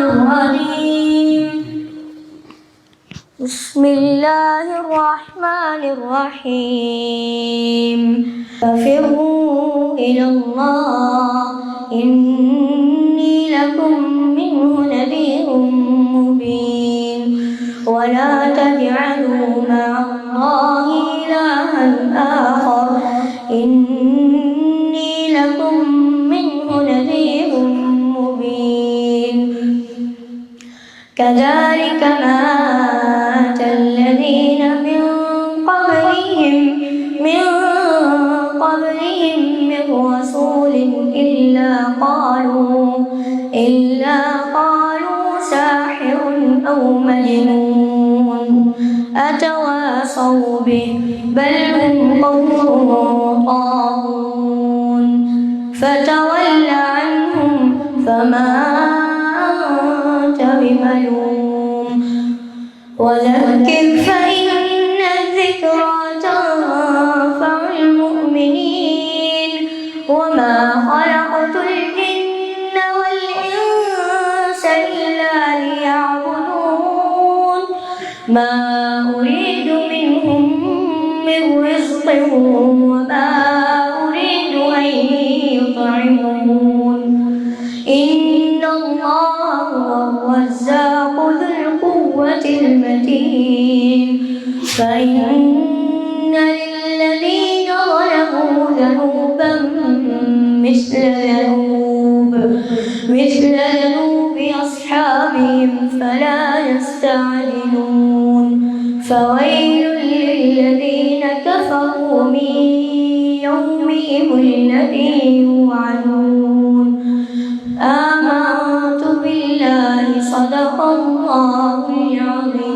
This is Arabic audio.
الرجيم بسم الله الرحمن الرحيم ففروا إلى الله إني لكم منه نذير مبين ولا تجعلوا مع الله إلها آخر إني لكم منه نذير مبين كذلك ما أتى الذين من قبلهم من رسول إلا قالوا ساحر أو مجنون أتواصوا به بل هم قوم طاغون فتول عنهم فما أنت بملوم وذكر فإن الذكرى تنفع المؤمنين وما خلقت الجن والإنس إلا ليعبدون ما أريد منهم من رزق وما أريد أن يطعمون إن الله هو الرزاق ذو القوة المتين فإن للذين ظلموا ذنوبا مثل ذنوب أصحابهم فلا يستعجلون فويل للذين كفروا من يومهم الذي يوعدون آمنت بالله صدق الله العظيم.